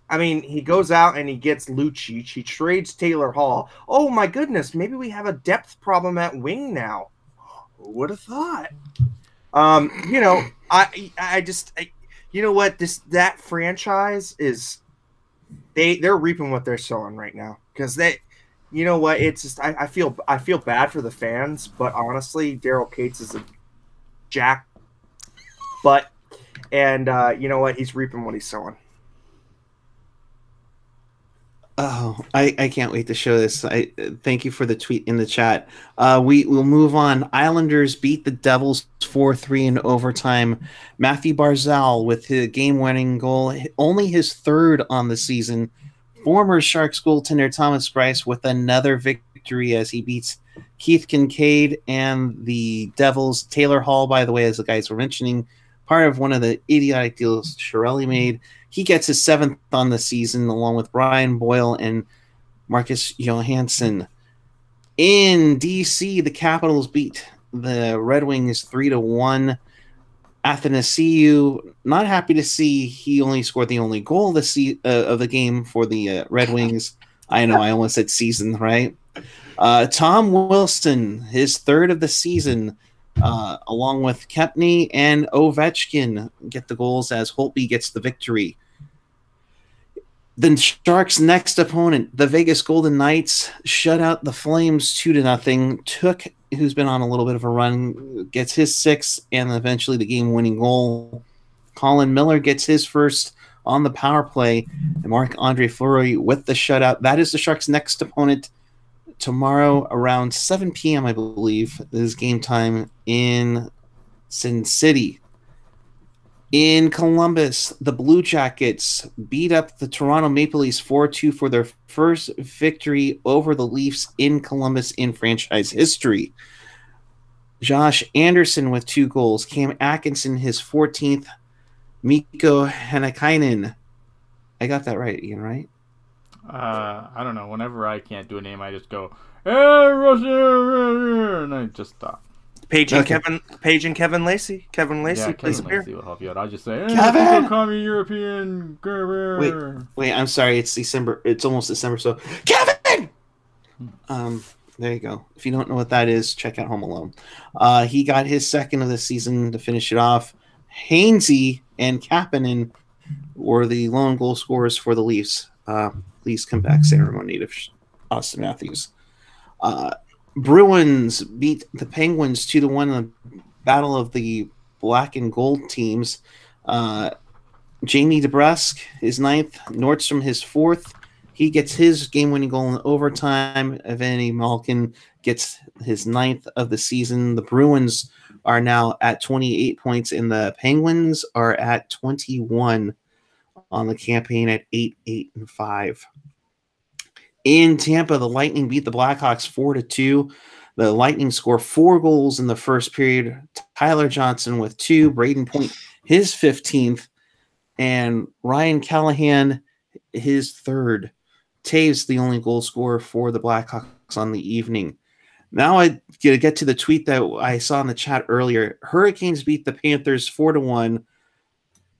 I mean, he goes out and he gets Lucic. He trades Taylor Hall. Oh my goodness, maybe we have a depth problem at wing now. Who would have thought? You know what? That franchise is they're reaping what they're sowing right now, because you know what? It's just I feel bad for the fans, but honestly, Daryl Cates is a jack butt, and you know what? He's reaping what he's sowing. Oh, I can't wait to show this. I thank you for the tweet in the chat. We'll move on. Islanders beat the Devils 4-3 in overtime. Matthew Barzal with his game-winning goal, only his 3rd on the season. Former Sharks goaltender Thomas Greiss with another victory as he beats Keith Kincaid and the Devils. Taylor Hall, by the way, as the guys were mentioning, part of one of the idiotic deals Chiarelli made. He gets his 7th on the season, along with Brian Boyle and Marcus Johansson. In D.C., the Capitals beat the Red Wings 3-1. Athanasiou, not happy to see he only scored the only goal of the game for the Red Wings. I know, I almost said season, right? Tom Wilson, his third of the season, along with Kepney and Ovechkin, get the goals as Holtby gets the victory. The Sharks' next opponent, the Vegas Golden Knights, shut out the Flames 2-0. Took, who's been on a little bit of a run, gets his sixth and eventually the game-winning goal. Colin Miller gets his first on the power play, and Marc-Andre Fleury with the shutout. That is the Sharks' next opponent tomorrow around 7 p.m., I believe, is game time in Sin City. In Columbus, the Blue Jackets beat up the Toronto Maple Leafs 4-2 for their first victory over the Leafs in Columbus in franchise history. Josh Anderson with 2 goals. Cam Atkinson, his 14th. Mikko Hanakainen. I got that right, Ian, right? I don't know. Whenever I can't do a name, I just go, hey, Russia, and I just stop. Page and Kevin Lacey. Kevin Lacey, yeah, please Kevin Lacey will help you out. I'll just say, hey, Kevin! call me European. Wait, I'm sorry. It's December. It's almost December, so Kevin! There you go. If you don't know what that is, check out Home Alone. He got his second of the season to finish it off. Hainsey and Kapanen were the lone goal scorers for the Leafs. Leafs comeback ceremony to Austin Matthews. Bruins beat the Penguins 2-1 in the battle of the black and gold teams. Jamie DeBrusk, his 9th. Nordstrom, his 4th. He gets his game-winning goal in overtime. Evgeny Malkin gets his 9th of the season. The Bruins are now at 28 points, and the Penguins are at 21 on the campaign at 8-5. In Tampa, the Lightning beat the Blackhawks 4-2. The Lightning score 4 goals in the first period. Tyler Johnson with 2, Braden Point his 15th, and Ryan Callahan his 3rd. Taves the only goal scorer for the Blackhawks on the evening. Now I get to the tweet that I saw in the chat earlier. Hurricanes beat the Panthers 4-1.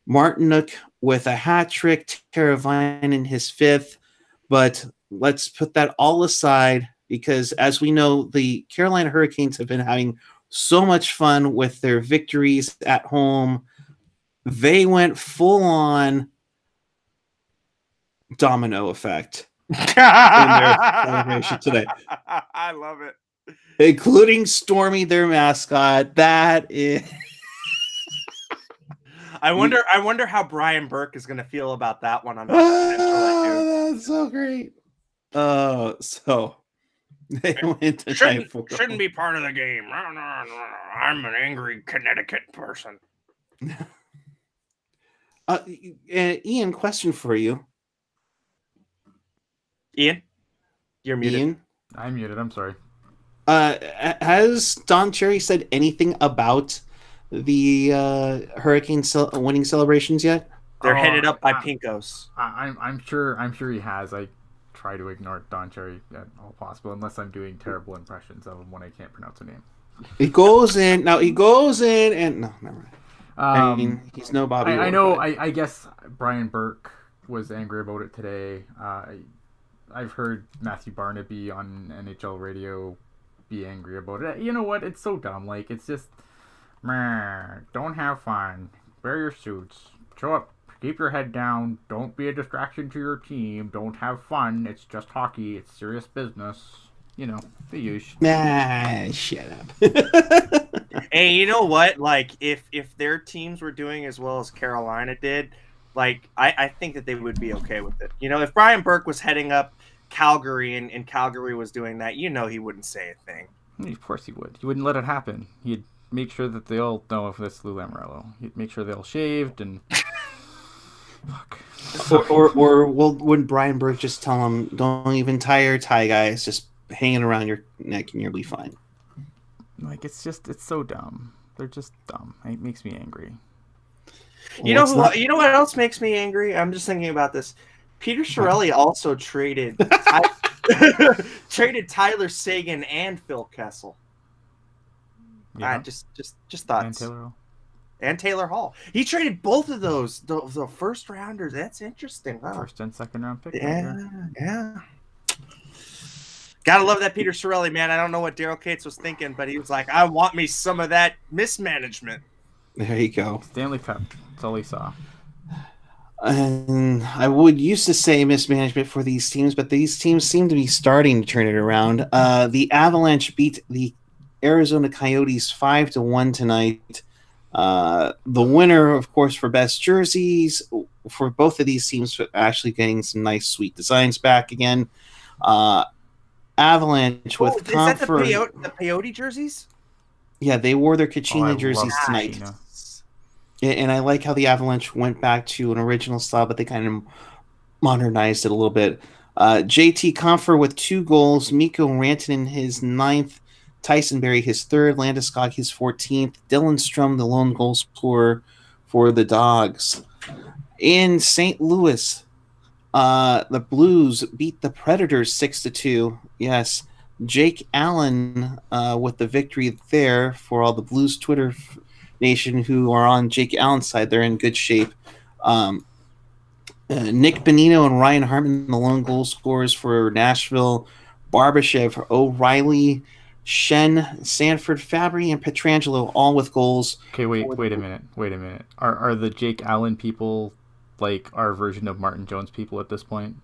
Martinook with a hat trick, Teravainen his 5th. But let's put that all aside because, as we know, the Carolina Hurricanes have been having so much fun with their victories at home. They went full on domino effect in their celebration today. I love it. Including Stormy, their mascot. That is. I wonder how Brian Burke is going to feel about that one. On that's so great. So they went to shouldn't be part of the game. I'm an angry Connecticut person. Ian, question for you. Ian, you're muted. Ian? I'm muted. I'm sorry. Has Don Cherry said anything about the Hurricane winning celebrations yet? They're headed up by Pinkos. I'm sure he has. I try to ignore Don Cherry at all possible, unless I'm doing terrible impressions of him when I can't pronounce a name. He goes in, and no, never mind. I mean, he's no Bobby. I know. I guess Brian Burke was angry about it today. I've heard Matthew Barnaby on NHL radio be angry about it. You know what? It's so dumb. Like, it's just, don't have fun. Wear your suits. Show up. Keep your head down. Don't be a distraction to your team. Don't have fun. It's just hockey. It's serious business. You know, the usual. Shut up. Hey, you know what? Like, if their teams were doing as well as Carolina did, like, I think that they would be okay with it. You know, if Brian Burke was heading up Calgary and Calgary was doing that, you know he wouldn't say a thing. Of course he would. He wouldn't let it happen. He'd make sure that they all know if it's Lou Lamoriello. He'd make sure they all shaved and... Fuck. Or wouldn't Brian Burke just tell him, don't even tie your tie, guys, just hanging around your neck and you'll be fine. Like, it's so dumb. They're just dumb. It makes me angry. You know what else makes me angry? I'm just thinking about this. Peter Chiarelli also traded Tyler Seguin and Phil Kessel. Yeah. Just thoughts. And Taylor Hall. He traded both of those, the first rounders. That's interesting. Wow. First and second round pick. Yeah. Gotta love that Peter Chiarelli, man. I don't know what Daryl Cates was thinking, but he was like, I want me some of that mismanagement. There you go. Stanley Cup. That's all he saw. And I would used to say mismanagement for these teams, but these teams seem to be starting to turn it around. The Avalanche beat the Arizona Coyotes 5-1 tonight. The winner, of course, for best jerseys for both of these teams, actually getting some nice, sweet designs back again. Avalanche with is that the peyote jerseys? Yeah, they wore their Kachina jerseys love tonight. Kachina. And I like how the Avalanche went back to an original style, but they kind of modernized it a little bit. JT Compher with 2 goals, Mikko Rantanen his 9th, Tyson Berry his 3rd, Landeskog his 14th, Dylan Strum the lone goal scorer for the Dogs. In St. Louis, the Blues beat the Predators 6-2. Yes, Jake Allen with the victory there for all the Blues Twitter nation who are on Jake Allen's side. They're in good shape. Nick Bonino and Ryan Hartman, the lone goal scorers for Nashville. Barbashev, O'Reilly, Shen, Sanford, Fabry, and Pietrangelo all with goals. Okay, wait a minute. Are the Jake Allen people like our version of Martin Jones people at this point?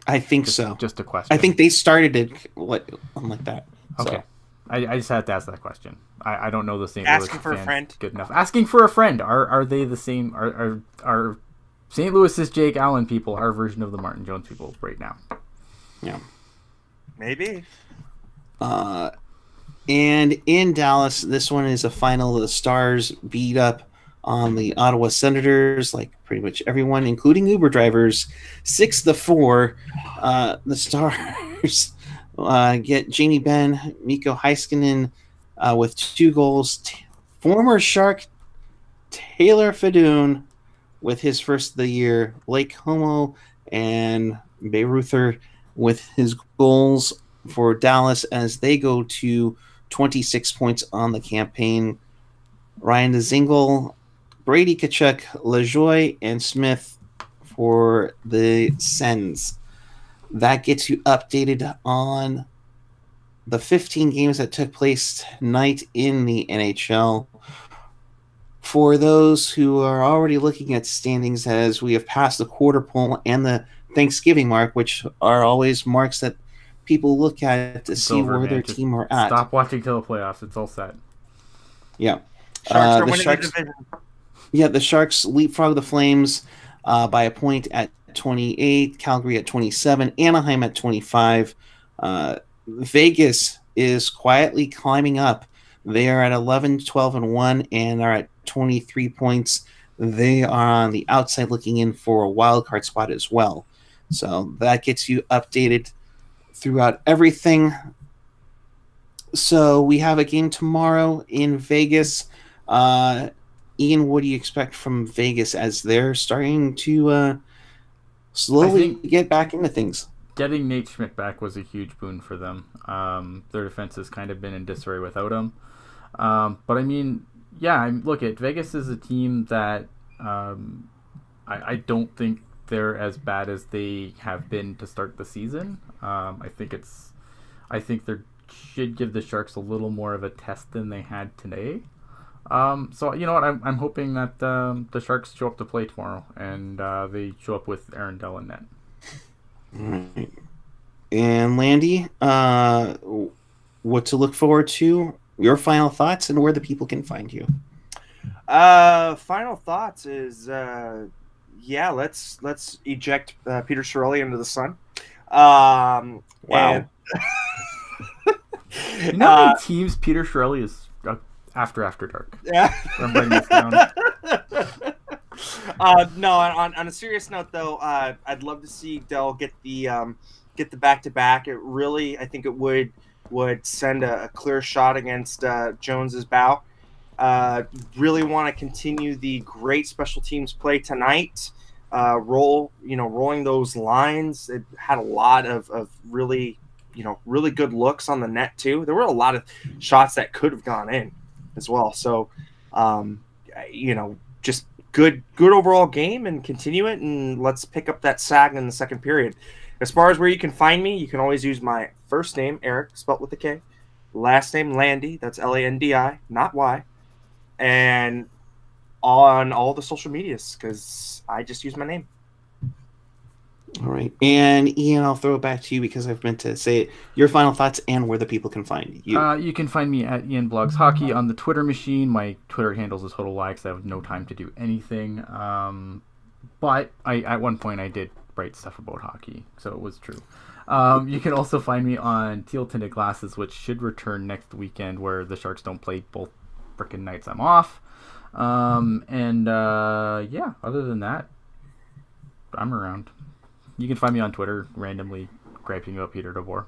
I think so. Just a question. I think they started it like that. Okay. So. I just had to ask that question. I don't know the St. Asking Louis for a fans friend. good enough. Asking for a friend. Are they the same? Are St. Louis's Jake Allen people our version of the Martin Jones people right now? Yeah. Maybe. And in Dallas, this one is a final. The Stars beat up on the Ottawa Senators, like pretty much everyone, including Uber drivers, 6-4. The Stars get Jamie Benn, Mikko Heiskanen with 2 goals. Former Shark Taylor Fedun with his first of the year. Blake Homo and Bayreuther with his goals for Dallas as they go to 26 points on the campaign. Ryan Dzingel, Brady Tkachuk, LaJoie, and Smith for the Sens. That gets you updated on the 15 games that took place tonight in the NHL. For those who are already looking at standings, as we have passed the quarter pole and the Thanksgiving mark, which are always marks that people look at to see where their team are at. Stop watching till the playoffs. It's all set. Yeah. Sharks are winning the division. Yeah, the Sharks leapfrog the Flames by a point at 28, Calgary at 27, Anaheim at 25. Vegas is quietly climbing up. They are at 11, 12, and 1 and are at 23 points. They are on the outside looking in for a wild card spot as well. So that gets you updated throughout everything. So we have a game tomorrow in Vegas. Ian, what do you expect from Vegas as they're starting to slowly get back into things? Getting Nate Schmidt back was a huge boon for them. Their defense has kind of been in disarray without him. But I mean, yeah, look at Vegas is a team that I don't think they're as bad as they have been to start the season. I think they should give the Sharks a little more of a test than they had today. So you know what? I'm hoping that the Sharks show up to play tomorrow and they show up with Aaron Dell in net. Right. And Landy, what to look forward to? Your final thoughts and where the people can find you. Final thoughts is let's eject Peter Chiarelli into the sun. Wow. You know how many teams Peter Chiarelli is after dark? Yeah. I'm writing this down. No, on a serious note though, I'd love to see Dell get the back-to-back. It really, I think it would send a clear shot against Jones's bow. Really want to continue the great special teams play tonight. Rolling those lines. It had a lot of really good looks on the net too. There were a lot of shots that could have gone in as well. So, just good overall game and continue it, and let's pick up that sag in the second period. As far as where you can find me, you can always use my first name, Eric, spelt with a K. Last name, Landy. That's Landi, not Y. And on all the social medias, because I just use my name. All right. And Ian, I'll throw it back to you because I've meant to say it. Your final thoughts and where the people can find you. You can find me at Ian Blogs Hockey on the Twitter machine. My Twitter handle is Total Y because I have no time to do anything. But at one point I did write stuff about hockey, so it was true. You can also find me on Teal Tinted Glasses, which should return next weekend, where the Sharks don't play both frickin' nights I'm off. Yeah, other than that, I'm around. You can find me on Twitter randomly griping about Peter DeBoer.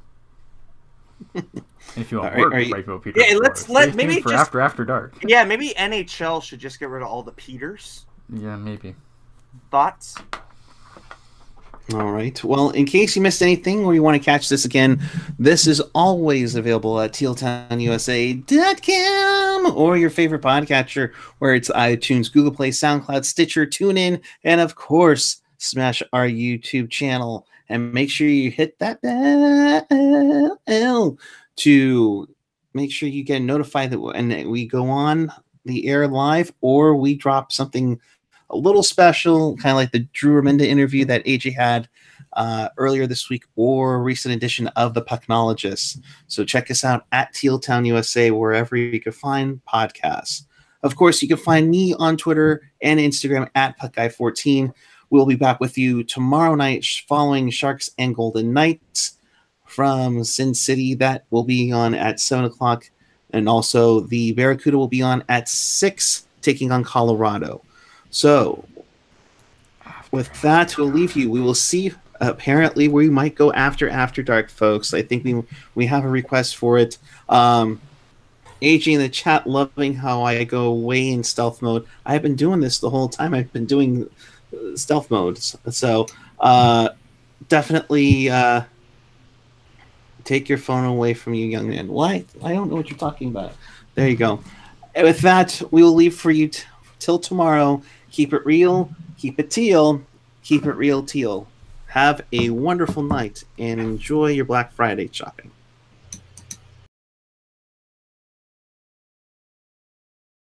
And if you want work, griping about Peter DeBoer. Let's maybe for just after dark. Yeah, maybe NHL should just get rid of all the Peters. Yeah, maybe. Thoughts? All right. Well, in case you missed anything or you want to catch this again, this is always available at tealtownusa.com or your favorite podcatcher, where it's iTunes, Google Play, SoundCloud, Stitcher, TuneIn, and of course, smash our YouTube channel. And make sure you hit that bell to make sure you get notified that when we go on the air live or we drop something a little special, kind of like the Drew Raminda interview that AJ had earlier this week, or a recent edition of the Pucknologists. So check us out at Teal Town USA, wherever you can find podcasts. Of course, you can find me on Twitter and Instagram at PuckGuy14. We'll be back with you tomorrow night following Sharks and Golden Knights from Sin City. That will be on at 7 o'clock. And also the Barracuda will be on at 6, taking on Colorado. So, with that, we'll leave you. We will see. Apparently, we might go after dark, folks. I think we have a request for it. AJ in the chat loving how I go way in stealth mode. I've been doing this the whole time. I've been doing stealth mode. So, definitely take your phone away from you, young man. Why? I don't know what you're talking about. There you go. And with that, we will leave for you till tomorrow. Keep it real, keep it teal, keep it real teal. Have a wonderful night and enjoy your Black Friday shopping.